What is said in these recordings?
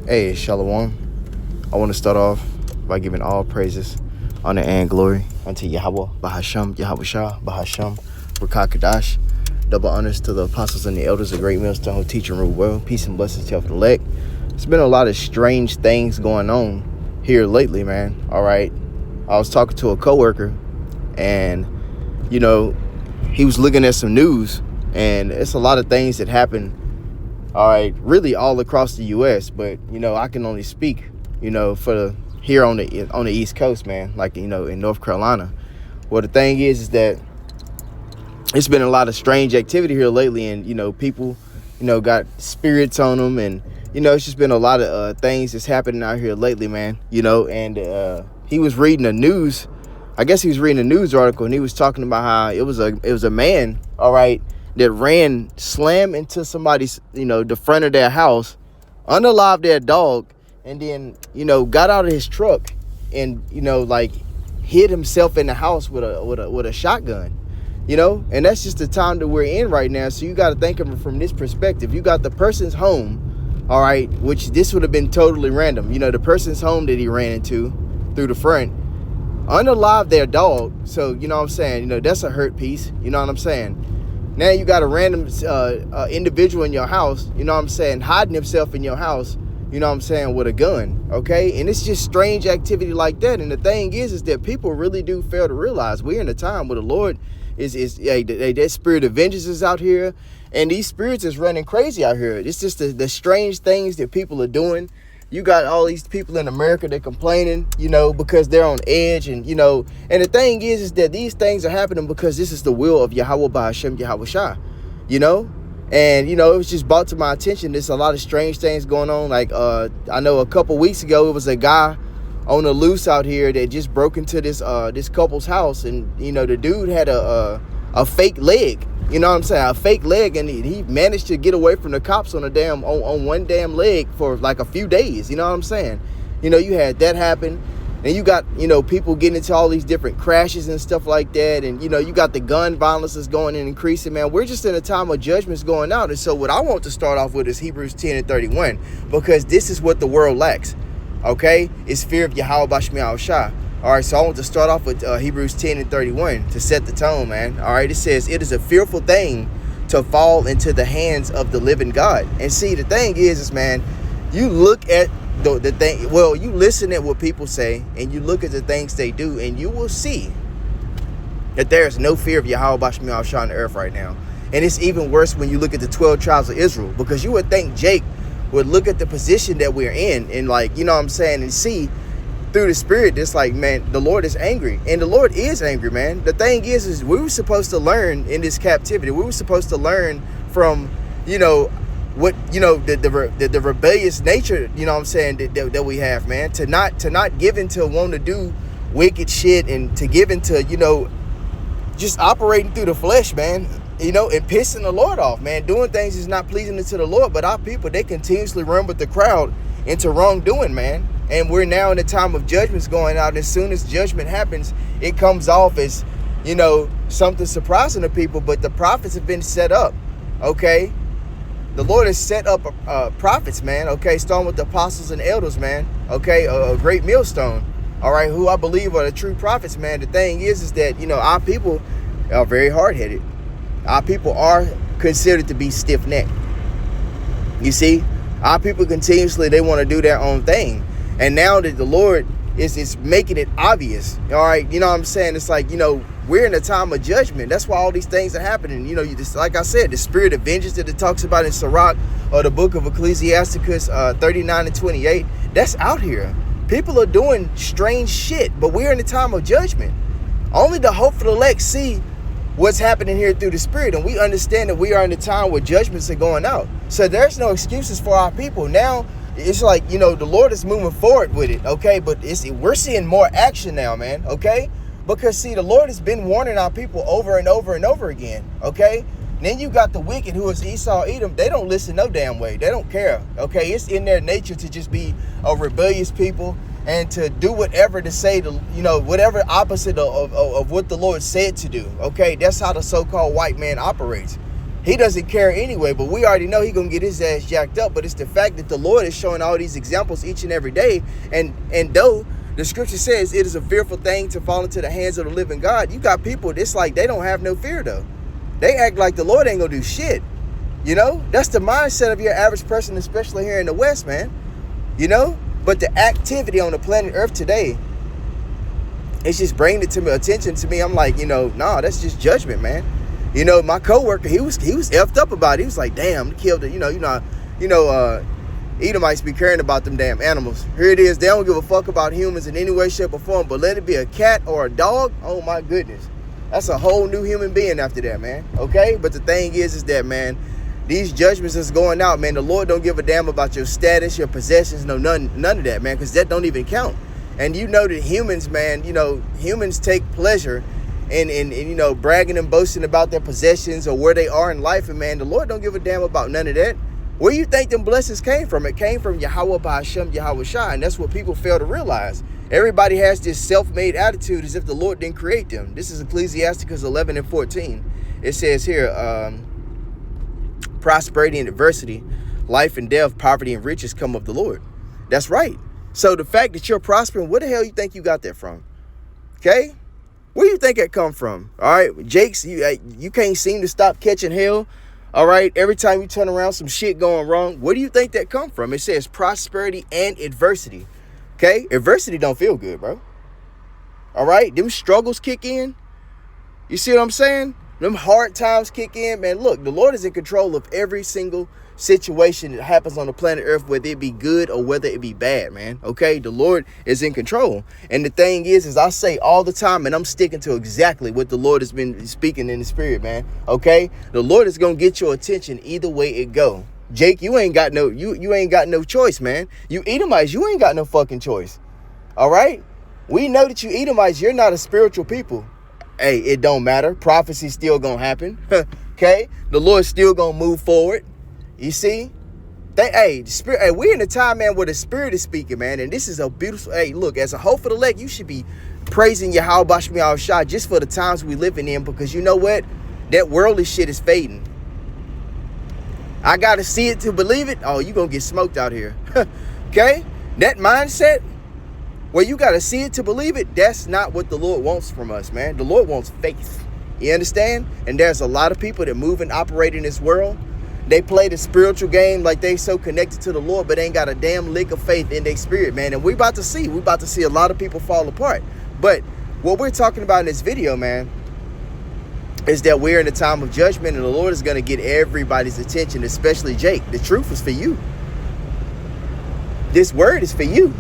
Hey, Shalom. I want to start off by giving all praises, honor, and glory unto Yahweh, Bahasham, Yahweh Shah, Bahasham, Rakakadash. Double honors to the apostles and the elders, the great millstone who teach and rule well. Peace and blessings to the elect. There's been a lot of strange things going on here lately, man. All right. I was talking to a coworker, and, he was looking at some news, and it's a lot of things that happen, all right, really all across the U.S., but, I can only speak, for here on the East Coast, man, like, in North Carolina. Well, the thing is that it's been a lot of strange activity here lately, and, people, got spirits on them, and, it's just been a lot of things that's happening out here lately, man, and he was reading the news. I guess he was reading a news article, and he was talking about how it was a man, all right, that slammed into somebody's, the front of their house, unalived their dog, and then, got out of his truck and, hid himself in the house with a shotgun, and that's just the time that we're in right now. So you got to think of it from this perspective. You got the person's home, all right, which this would have been totally random. The person's home that he ran into through the front, unalive their dog. So, what I'm saying, that's a hurt piece. You know what I'm saying? Now you got a random individual in your house, hiding himself in your house, with a gun, okay? And it's just strange activity like that. And the thing is that people really do fail to realize we're in a time where the Lord that spirit of vengeance is out here, and these spirits is running crazy out here. It's just the strange things that people are doing. You got all these people in America that complaining, because they're on edge, and and the thing is that these things are happening because this is the will of Yahweh Bahashem Yahweh Shah, and it was just brought to my attention. There's a lot of strange things going on. Like I know a couple weeks ago it was a guy on the loose out here that just broke into this couple's house, and the dude had a fake leg. A fake leg, and he managed to get away from the cops on on one damn leg for like a few days. You had that happen, and you got people getting into all these different crashes and stuff like that, and you got the gun violence is going and increasing, man. We're just in a time of judgments going out. And so what I want to start off with is Hebrews 10:31, because this is what the world lacks, okay? It's fear of Yahweh Bashmiah Shah. All right, so I want to start off with Hebrews 10:31 to set the tone, man. All right, it says, it is a fearful thing to fall into the hands of the living God. And see, the thing is man, you look at the thing, well, you listen at what people say, and you look at the things they do, and you will see that there is no fear of Yahweh Bashmiah Shah on the earth right now. And it's even worse when you look at the 12 tribes of Israel, because you would think Jake would look at the position that we're in and and see through the spirit, it's like, man, the Lord is angry, and the Lord is angry, man. The thing is we were supposed to learn in this captivity. We were supposed to learn from, what, the rebellious nature, that we have, man, to not give into want to do wicked shit, and to give into, just operating through the flesh, man, and pissing the Lord off, man, doing things is not pleasing to the Lord. But our people, they continuously run with the crowd into wrongdoing, man. And we're now in the time of judgments going out. As soon as judgment happens, it comes off as, something surprising to people. But the prophets have been set up, okay? The Lord has set up prophets, man, okay? Starting with the apostles and elders, man, okay? A great millstone, all right? Who I believe are the true prophets, man. The thing is that, our people are very hard-headed. Our people are considered to be stiff-necked. You see? Our people continuously, they want to do their own thing. And now that the Lord is making it obvious, all right, it's like, we're in a time of judgment. That's why all these things are happening. You just, like I said, the spirit of vengeance that it talks about in Sirach, or the book of Ecclesiasticus 39:28, that's out here. People are doing strange shit, but we're in a time of judgment. Only the hopeful elect see what's happening here through the spirit, and we understand that we are in a time where judgments are going out. So there's no excuses for our people. Now it's like, the Lord is moving forward with it, okay? But we're seeing more action now, man, okay? Because, see, the Lord has been warning our people over and over and over again, okay? And then you got the wicked, who is Esau, Edom. They don't listen no damn way. They don't care, okay? It's in their nature to just be a rebellious people and to do whatever to say, to, whatever opposite of what the Lord said to do, okay? That's how the so-called white man operates. He doesn't care anyway, but we already know he gonna get his ass jacked up. But it's the fact that the Lord is showing all these examples each and every day. And though the scripture says it is a fearful thing to fall into the hands of the living God, you got people, it's like they don't have no fear though. They act like the Lord ain't gonna do shit. You know, that's the mindset of your average person, especially here in the West, man. You know, but the activity on the planet Earth today, it's just bringing it to me, attention to me. I'm like, you know, nah, that's just judgment, man. You know, my coworker, he was effed up about it. He was like, damn, they killed it. Edomites be caring about them damn animals. Here it is. They don't give a fuck about humans in any way, shape, or form. But let it be a cat or a dog. Oh my goodness, that's a whole new human being after that, man. Okay, but the thing is that, man, these judgments that's going out, man, the Lord don't give a damn about your status, your possessions, no, none of that, man, because that don't even count. And you know that humans, man, you know, humans take pleasure in you know, bragging and boasting about their possessions or where they are in life. And, man, the Lord don't give a damn about none of that. Where you think them blessings came from? It came from Yahweh Ba'ashem Yahweh Shai, and that's what people fail to realize. Everybody has this self-made attitude as if the Lord didn't create them. This is Ecclesiasticus 11:14. It says here, prosperity and adversity, life and death, poverty and riches come of the Lord. That's right. So the fact that you're prospering, where the hell you think you got that from? Okay? Where you think that come from? All right, Jakes, you can't seem to stop catching hell. All right, every time you turn around, some shit going wrong. Where do you think that come from? It says prosperity and adversity. Okay, adversity don't feel good, bro. All right, them struggles kick in. You see what I'm saying? Them hard times kick in, man. Look, the Lord is in control of every single situation that happens on the planet Earth, whether it be good or whether it be bad, man. Okay, the Lord is in control. And the thing is I say all the time, and I'm sticking to exactly what the Lord has been speaking in the spirit, man. Okay, the Lord is gonna get your attention either way it go. Jake, you ain't got no you ain't got no choice, man. You Edomites, you ain't got no fucking choice. All right, we know that you Edomites, you're not a spiritual people. Hey, it don't matter. Prophecy's still gonna happen. Okay, the Lord's still gonna move forward. You see, the spirit. Hey, we're in a time, man, where the spirit is speaking, man, and this is a beautiful. Hey, look, as a hope for the elect, you should be praising Yahweh Bashmi Al Shah just for the times we living in, because you know what, that worldly shit is fading. I gotta see it to believe it. Oh, you gonna get smoked out here. Okay, that mindset where you gotta see it to believe it. That's not what the Lord wants from us, man. The Lord wants faith. You understand? And there's a lot of people that move and operate in this world. They play the spiritual game like they so connected to the Lord, but ain't got a damn lick of faith in their spirit, man. And we're about to see a lot of people fall apart. But what we're talking about in this video, man, is that we're in a time of judgment, and the Lord is going to get everybody's attention, especially Jake. The truth is for you. This word is for you.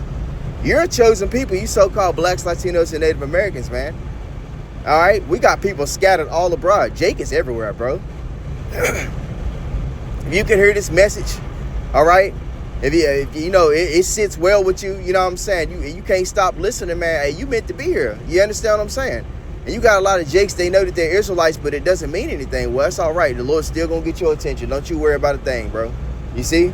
You're a chosen people, you so-called blacks, Latinos, and Native Americans, man. All right? We got people scattered all abroad. Jake is everywhere, bro. If you can hear this message, all right, if you know it sits well with you, you know what I'm saying, you can't stop listening, man. Hey, you meant to be here. You understand what I'm saying? And you got a lot of Jakes, they know that they're Israelites, but it doesn't mean anything. Well, that's all right. The Lord's still gonna get your attention. Don't you worry about a thing, bro. You see?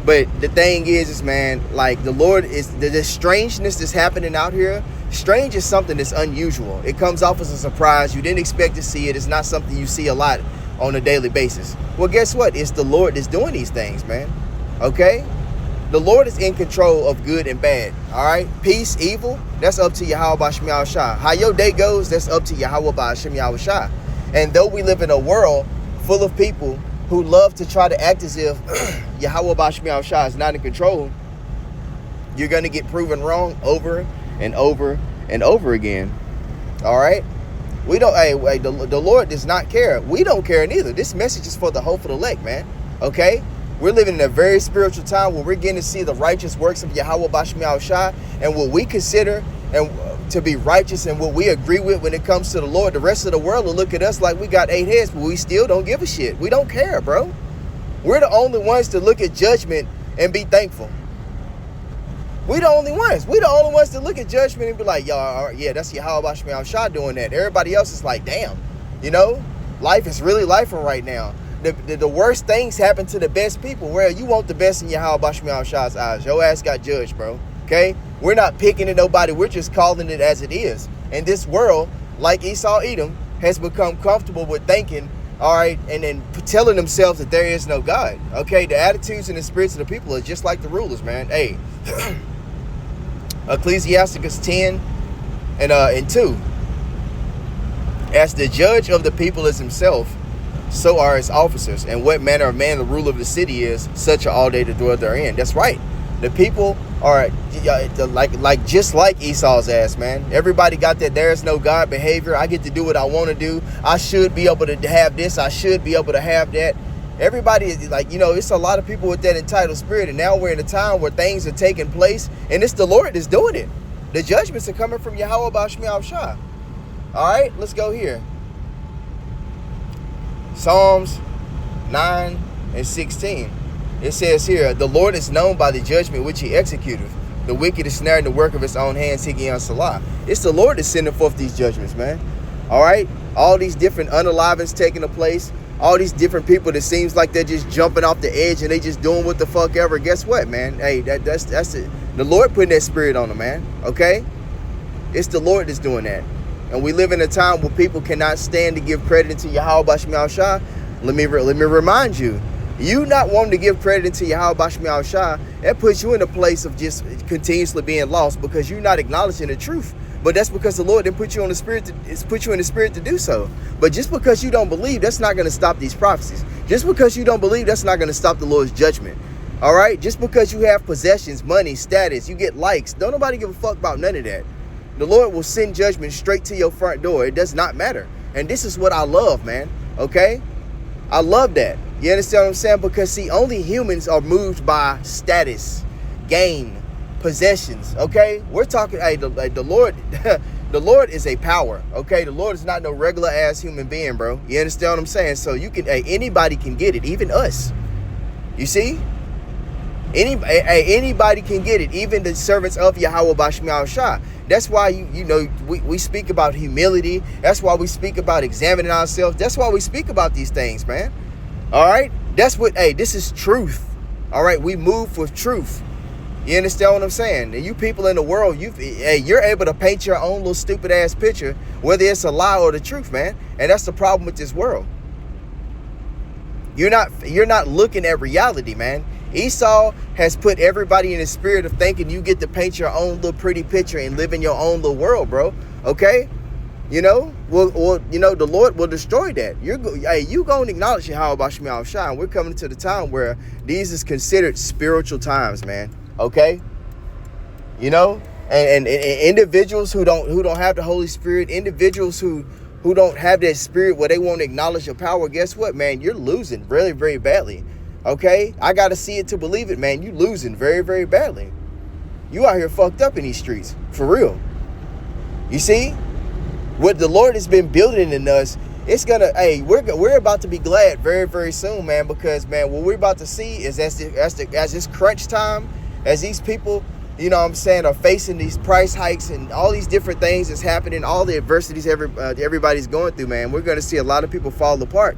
But the thing is, man, like the Lord is, the strangeness that's happening out here. Strange is something that's unusual. It comes off as a surprise. You didn't expect to see it. It's not something you see a lot on a daily basis. Well, guess what? It's the Lord that's doing these things, man. Okay? The Lord is in control of good and bad. All right? Peace, evil, that's up to Yahweh Ba'ashem Yahweh Shai. How your day goes, that's up to Yahweh Ba'ashem Yahweh Shai. And though we live in a world full of people who love to try to act as if Yahweh Ba'ashem Yahweh Shai is not in control, you're going to get proven wrong over and over and over again. All right? We don't, the Lord does not care. We don't care neither. This message is for the hope of the elect, man. Okay? We're living in a very spiritual time where we're getting to see the righteous works of Yahweh Ba'ashem Yahweh Shai, and what we consider and to be righteous and what we agree with when it comes to the Lord. The rest of the world will look at us like we got 8 heads, but we still don't give a shit. We don't care, bro. We're the only ones to look at judgment and be thankful. We the only ones. We the only ones that look at judgment and be like, y'all, yeah, that's Yahweh Ba'ashem Yahweh Shai doing that. Everybody else is like, damn, you know, life is really lifing right now. The worst things happen to the best people. Well, you want the best in Yahweh Ba'ashem Yahweh Shai's eyes. Your ass got judged, bro. Okay? We're not picking at nobody. We're just calling it as it is. And this world, like Esau Edom, has become comfortable with thinking, all right, and then telling themselves that there is no God. Okay, the attitudes and the spirits of the people are just like the rulers, man. Hey, Ecclesiasticus 10 and 2. As the judge of the people is himself, so are his officers. And what manner of man the ruler of the city is, such are all they that dwell therein. That's right. The people are like just like Esau's ass, man. Everybody got that there is no God behavior. I get to do what I want to do. I should be able to have this. I should be able to have that. Everybody is like, it's a lot of people with that entitled spirit. And now we're in a time where things are taking place. And it's the Lord that's doing it. The judgments are coming from Yahweh Bashmi Al-Shah. All right, let's go here. Psalms 9 and 16. It says here, the Lord is known by the judgment which he executeth. The wicked is snared in the work of his own hands, Hikion Salah. It's the Lord that's sending forth these judgments, man. All right? All these different unalivings taking place. All these different people that seems like they're just jumping off the edge and they just doing what the fuck ever. Guess what, man? Hey, that's it. The Lord putting that spirit on them, man. Okay? It's the Lord that's doing that. And we live in a time where people cannot stand to give credit to Yahweh Bashmi Al-Shah. Let me remind you, you not wanting to give credit to Yahweh Bashmi Al-Shah, that puts you in a place of just continuously being lost because you're not acknowledging the truth. But that's because the Lord didn't put you in the spirit to do so. But just because you don't believe, that's not going to stop these prophecies. Just because you don't believe, that's not going to stop the Lord's judgment. All right? Just because you have possessions, money, status, you get likes, don't nobody give a fuck about none of that. The Lord will send judgment straight to your front door. It does not matter. And this is what I love, man. Okay? I love that. You understand what I'm saying? Because, see, only humans are moved by status, gain, possessions. Okay? We're talking, hey, the Lord, the Lord is a power. Okay? The Lord is not no regular ass human being, bro. You understand what I'm saying? So you can, anybody can get it, even us. You see? Anybody can get it, even the servants of Yahweh Bashmi Al-Shah. That's why we speak about humility. That's why we speak about examining ourselves. That's why we speak about these things, man. All right? That's what, this is truth. All right? We move with truth. You understand what I'm saying? And you people in the world, you're able to paint your own little stupid ass picture, whether it's a lie or the truth, man. And that's the problem with this world. You're not looking at reality, man. Esau has put everybody in the spirit of thinking you get to paint your own little pretty picture and live in your own little world, bro. Okay? The Lord will destroy that. You going to acknowledge Yahweh Bashmi Al-Shah. And we're coming to the time where these is considered spiritual times, man. Okay? And individuals who don't have the Holy Spirit, individuals who don't have that spirit where they won't acknowledge your power, guess what, man? You're losing really, very badly. Okay? I got to see it to believe it, man. You losing very, very badly. You out here fucked up in these streets. For real. You see? What the Lord has been building in us, it's going to, we're about to be glad very, very soon, man. Because, man, what we're about to see is as this crunch time, as these people, are facing these price hikes and all these different things that's happening, all the adversities everybody's going through, man. We're going to see a lot of people fall apart.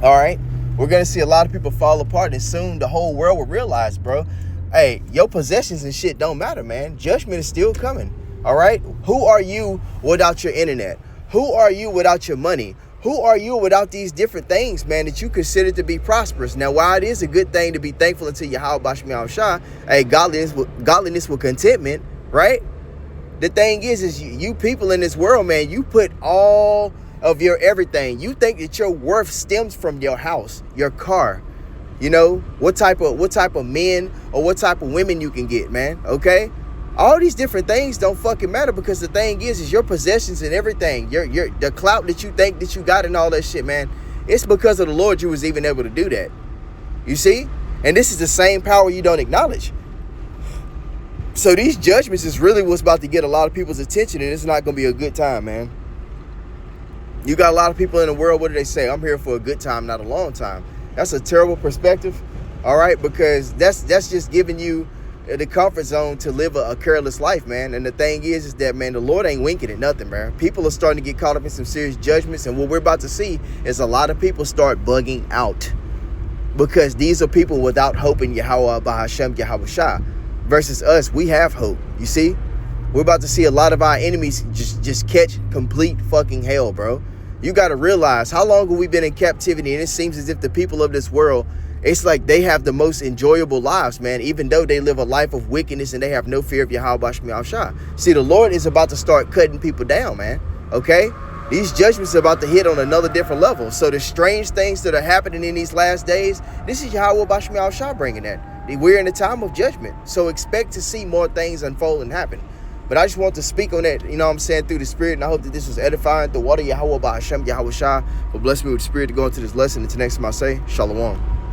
All right? We're going to see a lot of people fall apart, and soon the whole world will realize, bro, your possessions and shit don't matter, man. Judgment is still coming, all right? Who are you without your internet? Who are you without your money? Who are you without these different things, man, that you consider to be prosperous? Now, while it is a good thing to be thankful unto Yahweh Bashmi Al-Shah, godliness with contentment, right? The thing is you people in this world, man, you put all of your everything. You think that your worth stems from your house, your car, what type of men or what type of women you can get, man. Okay? All these different things don't fucking matter, because the thing is your possessions and everything, the clout that you think that you got and all that shit, man. It's because of the Lord you was even able to do that. You see? And this is the same power you don't acknowledge. So these judgments is really what's about to get a lot of people's attention, and it's not going to be a good time, man. You got a lot of people in the world, what do they say? I'm here for a good time, not a long time. That's a terrible perspective, all right? Because that's just giving you the comfort zone to live a careless life, man. And the thing is that, man, the Lord ain't winking at nothing, man. People are starting to get caught up in some serious judgments, and what we're about to see is a lot of people start bugging out, because these are people without hope in Yahweh Bahashem Yahweh Shah. Versus us, we have hope. You see? We're about to see a lot of our enemies just catch complete fucking hell, bro. You got to realize, how long have we been in captivity? And it seems as if the people of this world, it's like they have the most enjoyable lives, man, even though they live a life of wickedness and they have no fear of Yahweh Shemi Shah. See, the Lord is about to start cutting people down, man. Okay? These judgments are about to hit on another different level. So the strange things that are happening in these last days, this is Yahweh Shemi Shah bringing that. We're in a time of judgment. So expect to see more things unfold and happen. But I just want to speak on that, you know what I'm saying, through the Spirit. And I hope that this was edifying. The water Yahweh Bahashem Yahweh Shah will bless me with the Spirit to go into this lesson. Until next time I say, Shalom.